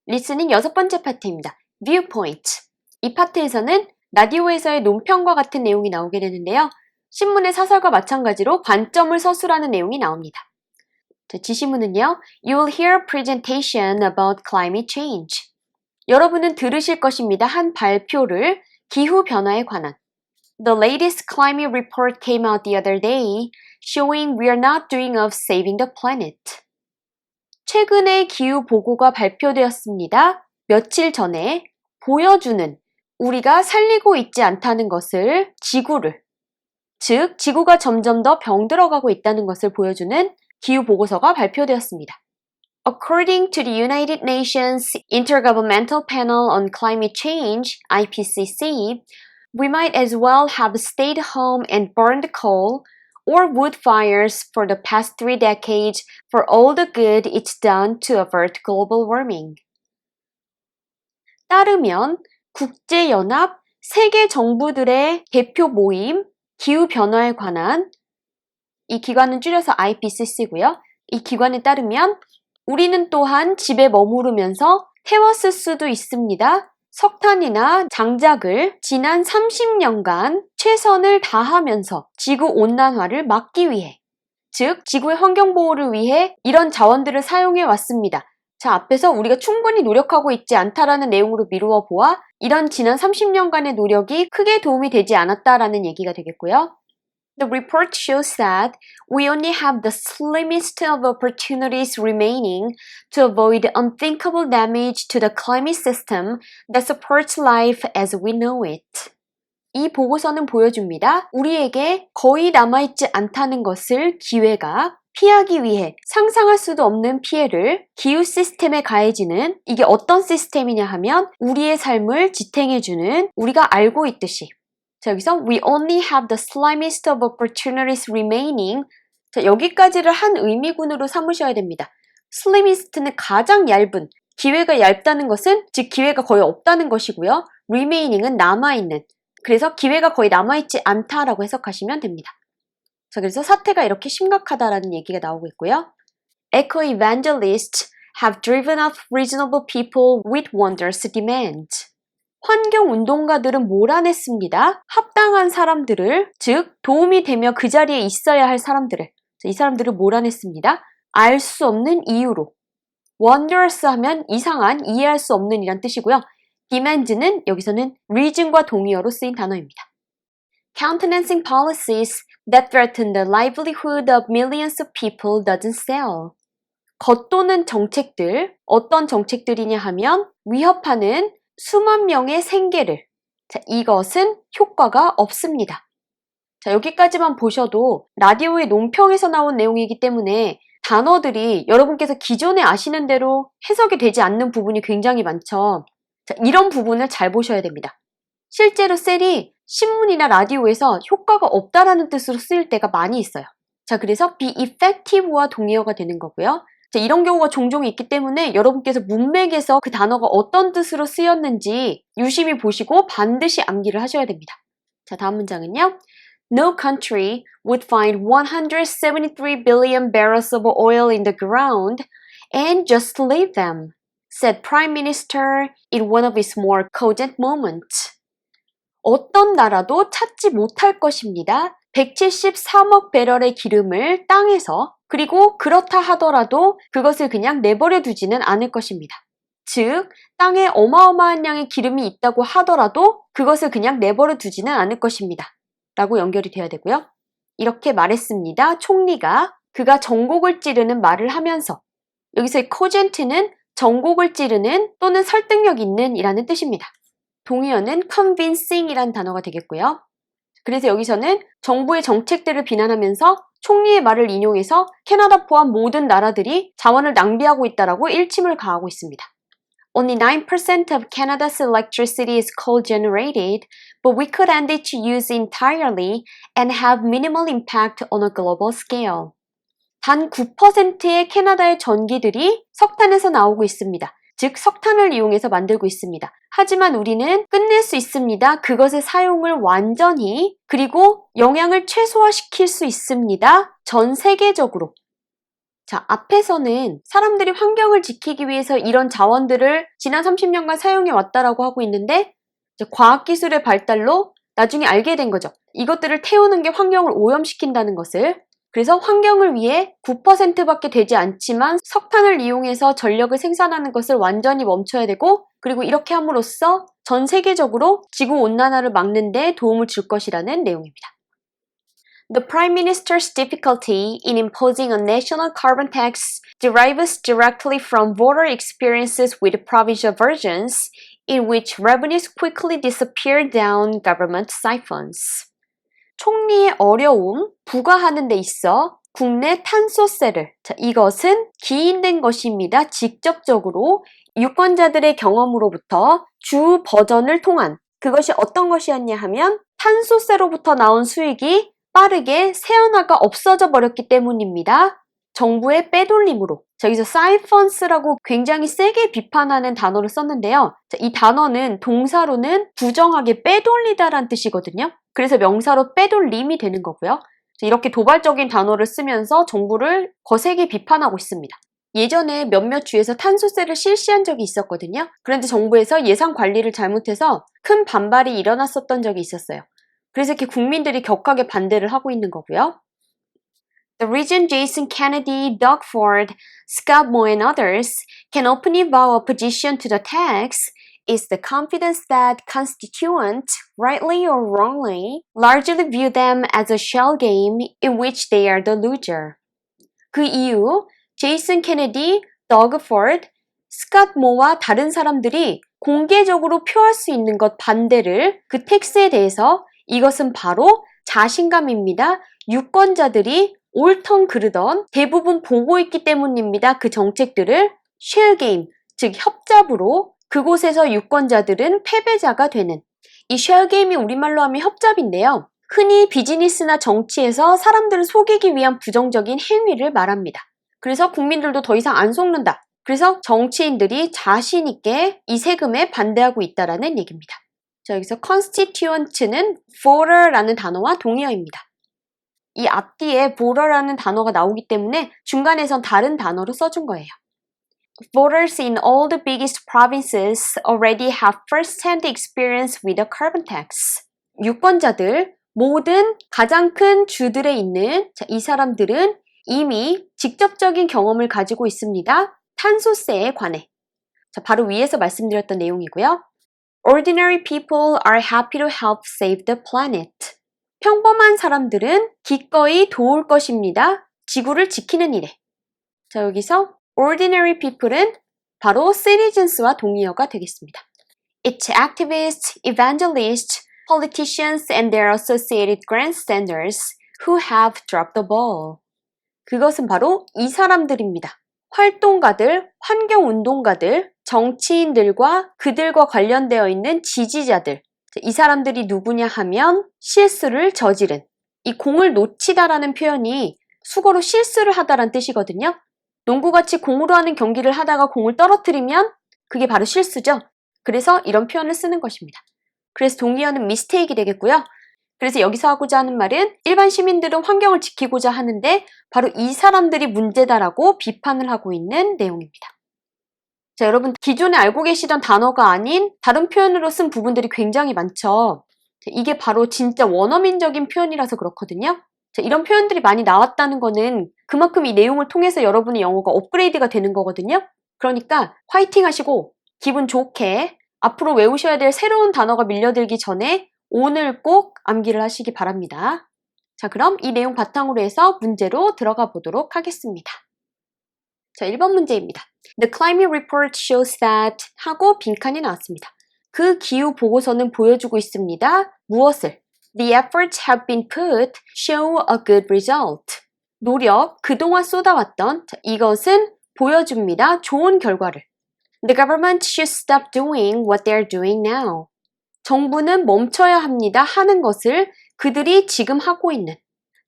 리스닝 6번째 파트입니다. Viewpoint. 이 파트에서는 라디오에서의 논평과 같은 내용이 나오게 되는데요. 신문의 사설과 마찬가지로 관점을 서술하는 내용이 나옵니다. 자, 지시문은요. You will hear a presentation about climate change. 여러분은 들으실 것입니다. 한 발표를 기후변화에 관한. The latest climate report came out the other day, showing we are not doing of saving the planet. 최근에 기후보고가 발표되었습니다. 며칠 전에 보여주는 우리가 살리고 있지 않다는 것을 지구를, 즉 지구가 점점 더 병들어가고 있다는 것을 보여주는 기후보고서가 발표되었습니다. According to the United Nations Intergovernmental Panel on Climate Change, IPCC, we might as well have stayed home and burned coal or wood fires for the past 3 decades for all the good it's done to avert global warming. 따르면 국제연합 세계 정부들의 대표 모임 기후변화에 관한 이 기관은 줄여서 IPCC고요. 이 기관에 따르면 우리는 또한 집에 머무르면서 태웠을 수도 있습니다. 석탄이나 장작을 지난 30년간 최선을 다하면서 지구온난화를 막기 위해, 즉 지구의 환경보호를 위해 이런 자원들을 사용해 왔습니다. 자, 앞에서 우리가 충분히 노력하고 있지 않다라는 내용으로 미루어 보아 이런 지난 30년간의 노력이 크게 도움이 되지 않았다라는 얘기가 되겠고요. The report shows that we only have the slimmest of opportunities remaining to avoid unthinkable damage to the climate system that supports life as we know it. 이 보고서는 보여줍니다. 우리에게 거의 남아있지 않다는 것을 기회가 피하기 위해 상상할 수도 없는 피해를 기후 시스템에 가해지는 이게 어떤 시스템이냐 하면 우리의 삶을 지탱해주는 우리가 알고 있듯이 자, 여기서 we only have the slimmest of opportunities remaining. 자, 여기까지를 한 의미군으로 삼으셔야 됩니다. slimmest는 가장 얇은, 기회가 얇다는 것은 즉 기회가 거의 없다는 것이고요. remaining은 남아있는, 그래서 기회가 거의 남아있지 않다라고 해석하시면 됩니다. 자, 그래서 사태가 이렇게 심각하다라는 얘기가 나오고 있고요. Eco-evangelists have driven up reasonable people with wondrous demands. 환경운동가들은 몰아냈습니다. 합당한 사람들을, 즉 도움이 되며 그 자리에 있어야 할 사람들을, 이 사람들을 몰아냈습니다. 알 수 없는 이유로. wondrous 하면 이상한, 이해할 수 없는 이란 뜻이고요. demands는 여기서는 reason과 동의어로 쓰인 단어입니다. Countenancing policies that threaten the livelihood of millions of people doesn't sell. 겉도는 정책들, 어떤 정책들이냐 하면 위협하는 수만 명의 생계를, 자, 이것은 효과가 없습니다. 자, 여기까지만 보셔도 라디오의 논평에서 나온 내용이기 때문에 단어들이 여러분께서 기존에 아시는 대로 해석이 되지 않는 부분이 굉장히 많죠. 자, 이런 부분을 잘 보셔야 됩니다. 실제로 셀이 신문이나 라디오에서 효과가 없다라는 뜻으로 쓰일 때가 많이 있어요. 자, 그래서 be effective와 동의어가 되는 거고요. 자, 이런 경우가 종종 있기 때문에 여러분께서 문맥에서 그 단어가 어떤 뜻으로 쓰였는지 유심히 보시고 반드시 암기를 하셔야 됩니다. 자, 다음 문장은요. No country would find 173 billion barrels of oil in the ground and just leave them, said Prime Minister in one of his more cogent moments. 어떤 나라도 찾지 못할 것입니다. 173억 배럴의 기름을 땅에서, 그리고 그렇다 하더라도 그것을 그냥 내버려 두지는 않을 것입니다. 즉, 땅에 어마어마한 양의 기름이 있다고 하더라도 그것을 그냥 내버려 두지는 않을 것입니다. 라고 연결이 돼야 되고요. 이렇게 말했습니다. 총리가 그가 전곡을 찌르는 말을 하면서, 여기서의 cogent는 전곡을 찌르는 또는 설득력 있는 이라는 뜻입니다. 동의어는 convincing 이란 단어가 되겠고요. 그래서 여기서는 정부의 정책들을 비난하면서 총리의 말을 인용해서 캐나다 포함 모든 나라들이 자원을 낭비하고 있다라고 일침을 가하고 있습니다. Only 9% of Canada's electricity is coal-generated, but we could end it to use entirely and have minimal impact on a global scale. 단 9%의 캐나다의 전기들이 석탄에서 나오고 있습니다. 즉 석탄을 이용해서 만들고 있습니다. 하지만 우리는 끝낼 수 있습니다. 그것의 사용을 완전히, 그리고 영향을 최소화시킬 수 있습니다. 전 세계적으로. 자, 앞에서는 사람들이 환경을 지키기 위해서 이런 자원들을 지난 30년간 사용해 왔다라고 하고 있는데 이제 과학기술의 발달로 나중에 알게 된 거죠. 이것들을 태우는 게 환경을 오염시킨다는 것을. 그래서 환경을 위해 9%밖에 되지 않지만 석탄을 이용해서 전력을 생산하는 것을 완전히 멈춰야 되고 그리고 이렇게 함으로써 전 세계적으로 지구온난화를 막는 데 도움을 줄 것이라는 내용입니다. The Prime Minister's difficulty in imposing a national carbon tax derives directly from voter experiences with provincial versions in which revenues quickly disappear down government siphons. 총리의 어려움, 부과하는 데 있어 국내 탄소세를, 자, 이것은 기인된 것입니다. 직접적으로 유권자들의 경험으로부터 주 버전을 통한 그것이 어떤 것이었냐 하면 탄소세로부터 나온 수익이 빠르게 새어나가 없어져 버렸기 때문입니다. 정부의 빼돌림으로. 자, 여기서 siphons라고 굉장히 세게 비판하는 단어를 썼는데요. 자, 이 단어는 동사로는 부정하게 빼돌리다라는 뜻이거든요. 그래서 명사로 빼돌림이 되는 거고요. 자, 이렇게 도발적인 단어를 쓰면서 정부를 거세게 비판하고 있습니다. 예전에 몇몇 주에서 탄소세를 실시한 적이 있었거든요. 그런데 정부에서 예산 관리를 잘못해서 큰 반발이 일어났었던 적이 있었어요. 그래서 이렇게 국민들이 격하게 반대를 하고 있는 거고요. The reason Jason Kennedy, Doug Ford, Scott Moe and others can openly vow opposition to the tax is the confidence that constituents, rightly or wrongly, largely view them as a shell game in which they are the loser. 그 이유, 제이슨 케네디, 더그 포드, 스캇 모와 다른 사람들이 공개적으로 표할 수 있는 것 반대를 그 텍스에 대해서 이것은 바로 자신감입니다. 유권자들이 옳던 그르던 대부분 보고 있기 때문입니다. 그 정책들을 쉘 게임, 즉 협잡으로 그곳에서 유권자들은 패배자가 되는 이 쉘 게임이 우리말로 하면 협잡인데요. 흔히 비즈니스나 정치에서 사람들을 속이기 위한 부정적인 행위를 말합니다. 그래서 국민들도 더 이상 안 속는다. 그래서 정치인들이 자신 있게 이 세금에 반대하고 있다라는 얘기입니다. 자, 여기서 constituent는 voter라는 단어와 동의어입니다. 이 앞뒤에 voter라는 단어가 나오기 때문에 중간에선 다른 단어로 써준 거예요. Voters in all the biggest provinces already have first-hand experience with the carbon tax. 유권자들, 모든 가장 큰 주들에 있는 이 사람들은 이미 직접적인 경험을 가지고 있습니다. 탄소세에 관해. 자, 바로 위에서 말씀드렸던 내용이고요. Ordinary people are happy to help save the planet. 평범한 사람들은 기꺼이 도울 것입니다. 지구를 지키는 일에. 자, 여기서 ordinary people은 바로 citizens와 동의어가 되겠습니다. It's activists, evangelists, politicians and their associated grandstanders who have dropped the ball. 그것은 바로 이 사람들입니다. 활동가들, 환경운동가들, 정치인들과 그들과 관련되어 있는 지지자들. 이 사람들이 누구냐 하면 실수를 저지른. 이 공을 놓치다라는 표현이 수거로 실수를 하다라는 뜻이거든요. 농구같이 공으로 하는 경기를 하다가 공을 떨어뜨리면 그게 바로 실수죠. 그래서 이런 표현을 쓰는 것입니다. 그래서 동의어는 mistake이 되겠고요. 그래서 여기서 하고자 하는 말은 일반 시민들은 환경을 지키고자 하는데 바로 이 사람들이 문제다라고 비판을 하고 있는 내용입니다. 자, 여러분 기존에 알고 계시던 단어가 아닌 다른 표현으로 쓴 부분들이 굉장히 많죠. 이게 바로 진짜 원어민적인 표현이라서 그렇거든요. 자, 이런 표현들이 많이 나왔다는 거는 그만큼 이 내용을 통해서 여러분의 영어가 업그레이드가 되는 거거든요. 그러니까 화이팅 하시고 기분 좋게 앞으로 외우셔야 될 새로운 단어가 밀려들기 전에 오늘 꼭 암기를 하시기 바랍니다. 자, 그럼 이 내용 바탕으로 해서 문제로 들어가 보도록 하겠습니다. 자, 1번 문제입니다. The climate report shows that 하고 빈칸이 나왔습니다. 그 기후 보고서는 보여주고 있습니다. 무엇을? The efforts have been put show a good result. 노력, 그동안 쏟아왔던 이것은 보여줍니다. 좋은 결과를. The government should stop doing what they're doing now. 정부는 멈춰야 합니다. 하는 것을 그들이 지금 하고 있는.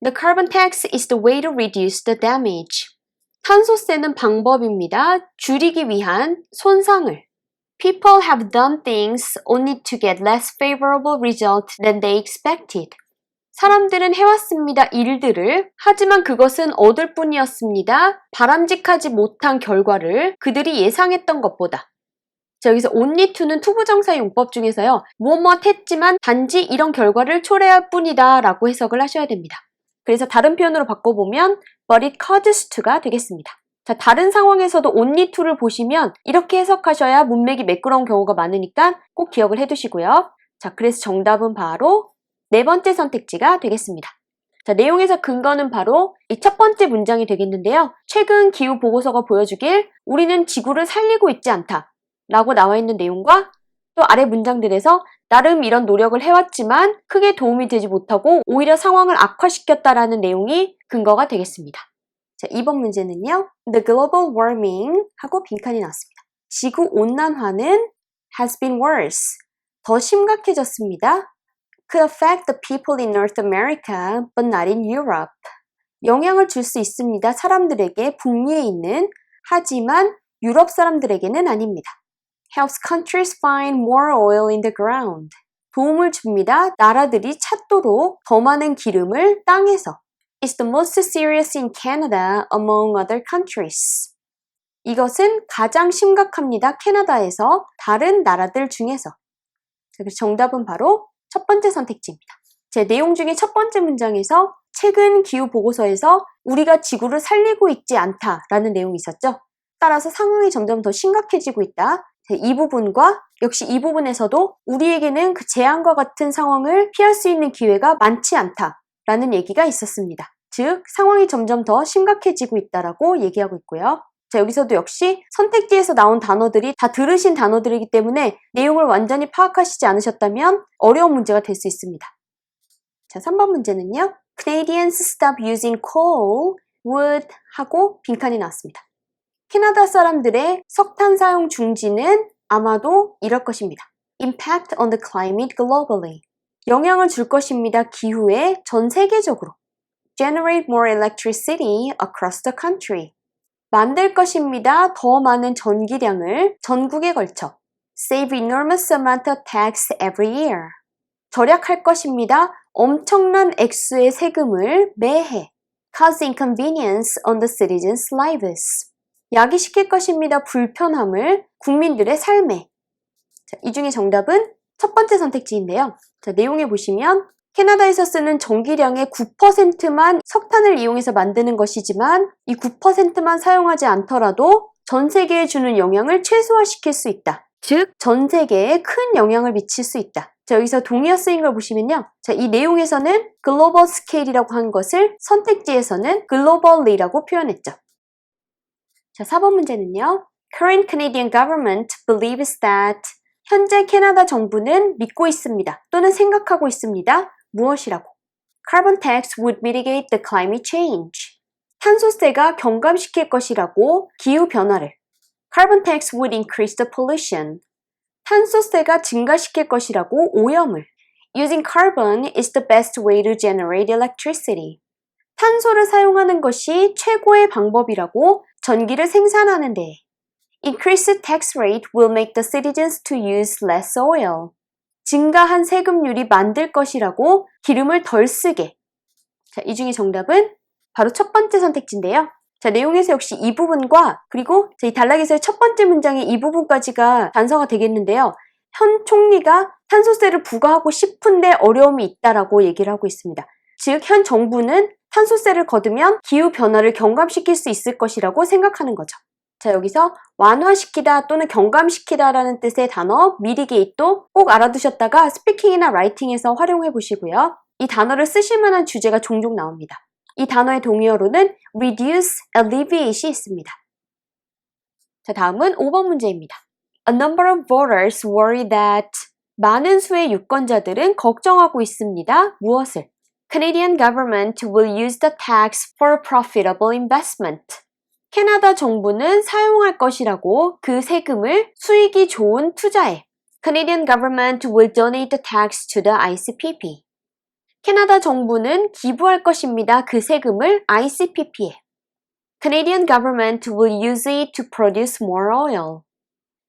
The carbon tax is the way to reduce the damage. 탄소세는 방법입니다. 줄이기 위한 손상을. People have done things only to get less favorable result than they expected. 사람들은 해왔습니다. 일들을. 하지만 그것은 얻을 뿐이었습니다. 바람직하지 못한 결과를 그들이 예상했던 것보다. 자, 여기서 only to는 투부정사 용법 중에서요. 무엇 했지만 단지 이런 결과를 초래할 뿐이다 라고 해석을 하셔야 됩니다. 그래서 다른 표현으로 바꿔보면 but it causes to가 되겠습니다. 자, 다른 상황에서도 only to를 보시면 이렇게 해석하셔야 문맥이 매끄러운 경우가 많으니까 꼭 기억을 해두시고요. 자, 그래서 정답은 바로 네 번째 선택지가 되겠습니다. 자, 내용에서 근거는 바로 이 첫 번째 문장이 되겠는데요. 최근 기후 보고서가 보여주길 우리는 지구를 살리고 있지 않다 라고 나와 있는 내용과 또 아래 문장들에서 나름 이런 노력을 해왔지만 크게 도움이 되지 못하고 오히려 상황을 악화시켰다라는 내용이 근거가 되겠습니다. 자, 2번 문제는요. The global warming 하고 빈칸이 나왔습니다. 지구 온난화는 has been worse. 더 심각해졌습니다. Could affect the people in North America, but not in Europe. 영향을 줄 수 있습니다. 사람들에게 북미에 있는 하지만 유럽 사람들에게는 아닙니다. Helps countries find more oil in the ground. 도움을 줍니다. 나라들이 찾도록 더 많은 기름을 땅에서. It's the most serious in Canada among other countries. 이것은 가장 심각합니다. 캐나다에서 다른 나라들 중에서. 그래서 정답은 바로 첫 번째 선택지입니다. 제 내용 중에 첫 번째 문장에서 최근 기후 보고서에서 우리가 지구를 살리고 있지 않다라는 내용이 있었죠. 따라서 상황이 점점 더 심각해지고 있다. 이 부분과 역시 이 부분에서도 우리에게는 그 재앙과 같은 상황을 피할 수 있는 기회가 많지 않다라는 얘기가 있었습니다. 즉, 상황이 점점 더 심각해지고 있다라고 얘기하고 있고요. 자, 여기서도 역시 선택지에서 나온 단어들이 다 들으신 단어들이기 때문에 내용을 완전히 파악하시지 않으셨다면 어려운 문제가 될 수 있습니다. 자, 3번 문제는요. Canadians stop using coal, wood 하고 빈칸이 나왔습니다. 캐나다 사람들의 석탄 사용 중지는 아마도 이럴 것입니다. Impact on the climate globally. 영향을 줄 것입니다. 기후에 전 세계적으로. Generate more electricity across the country. 만들 것입니다. 더 많은 전기량을 전국에 걸쳐. Save enormous amount of tax every year. 절약할 것입니다. 엄청난 액수의 세금을 매해. Cause inconvenience on the citizens' lives. 야기시킬 것입니다. 불편함을 국민들의 삶에. 자, 이 중에 정답은 첫 번째 선택지인데요. 자, 내용에 보시면 캐나다에서 쓰는 전기량의 9%만 석탄을 이용해서 만드는 것이지만 이 9%만 사용하지 않더라도 전 세계에 주는 영향을 최소화시킬 수 있다. 즉, 전 세계에 큰 영향을 미칠 수 있다. 자, 여기서 동의어 쓰인 걸 보시면요. 자, 이 내용에서는 글로벌 스케일이라고 한 것을 선택지에서는 글로벌리라고 표현했죠. 자, 4번 문제는요. Current Canadian government believes that 현재 캐나다 정부는 믿고 있습니다. 또는 생각하고 있습니다. 무엇이라고? Carbon tax would mitigate the climate change. 탄소세가 경감시킬 것이라고 기후변화를. Carbon tax would increase the pollution. 탄소세가 증가시킬 것이라고 오염을. Using carbon is the best way to generate electricity. 탄소를 사용하는 것이 최고의 방법이라고 전기를 생산하는 데. Increased tax rate will make the citizens to use less oil. 증가한 세금률이 만들 것이라고 기름을 덜 쓰게. 자, 이 중에 정답은 바로 첫 번째 선택지인데요. 자, 내용에서 역시 이 부분과 그리고 이 단락에서의 첫 번째 문장의 이 부분까지가 단서가 되겠는데요. 현 총리가 탄소세를 부과하고 싶은데 어려움이 있다라고 얘기를 하고 있습니다. 즉, 현 정부는 탄소세를 거두면 기후변화를 경감시킬 수 있을 것이라고 생각하는 거죠. 자, 여기서 완화시키다 또는 경감시키다 라는 뜻의 단어 mitigate도 꼭 알아두셨다가 스피킹이나 라이팅에서 활용해 보시고요. 이 단어를 쓰실 만한 주제가 종종 나옵니다. 이 단어의 동의어로는 reduce, alleviate이 있습니다. 자, 다음은 5번 문제입니다. A number of voters worry that 많은 수의 유권자들은 걱정하고 있습니다. 무엇을? Canadian government will use the tax for profitable investment. 캐나다 정부는 사용할 것이라고 그 세금을 수익이 좋은 투자에. Canadian government will donate the tax to the ICPP. 캐나다 정부는 기부할 것입니다. 그 세금을 ICPP에. Canadian government will use it to produce more oil.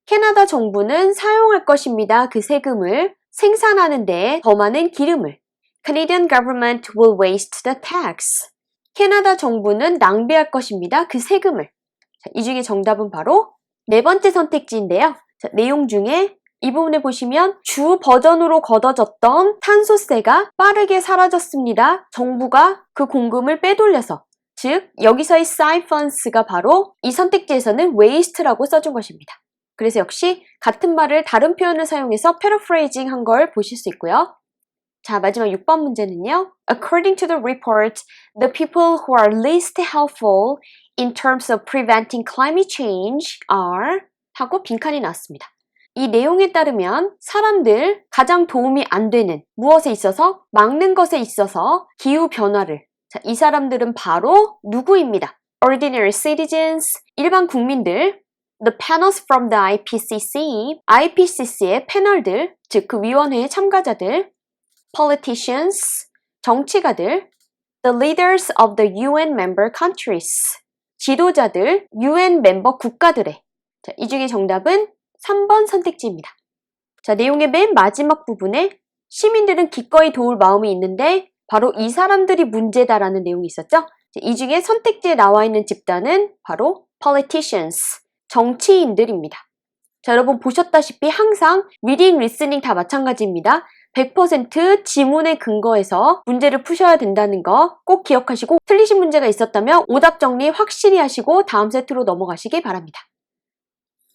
캐나다 정부는 사용할 것입니다. 그 세금을 생산하는 데에 더 많은 기름을. Canadian government will waste the tax. 캐나다 정부는 낭비할 것입니다. 그 세금을. 자, 이 중에 정답은 바로 네 번째 선택지인데요. 자, 내용 중에 이 부분에 보시면 주 버전으로 걷어졌던 탄소세가 빠르게 사라졌습니다. 정부가 그 공금을 빼돌려서, 즉 여기서의 siphons가 바로 이 선택지에서는 waste라고 써준 것입니다. 그래서 역시 같은 말을 다른 표현을 사용해서 paraphrasing 한 걸 보실 수 있고요. 자, 마지막 6번 문제는요. According to the report, the people who are least helpful in terms of preventing climate change are 하고 빈칸이 나왔습니다. 이 내용에 따르면 사람들 가장 도움이 안 되는 무엇에 있어서 막는 것에 있어서 기후변화를, 자, 이 사람들은 바로 누구입니다. Ordinary citizens, 일반 국민들, the panels from the IPCC, IPCC의 패널들, 즉 그 위원회의 참가자들, politicians, 정치가들, the leaders of the UN member countries, 지도자들, UN 멤버 국가들의. 자, 이 중에 정답은 3번 선택지입니다. 자, 내용의 맨 마지막 부분에 시민들은 기꺼이 도울 마음이 있는데 바로 이 사람들이 문제다라는 내용이 있었죠? 이 중에 선택지에 나와 있는 집단은 바로 politicians, 정치인들입니다. 자, 여러분 보셨다시피 항상 reading, listening 다 마찬가지입니다. 100% 지문에 근거해서 문제를 푸셔야 된다는 거 꼭 기억하시고 틀리신 문제가 있었다면 오답 정리 확실히 하시고 다음 세트로 넘어가시기 바랍니다.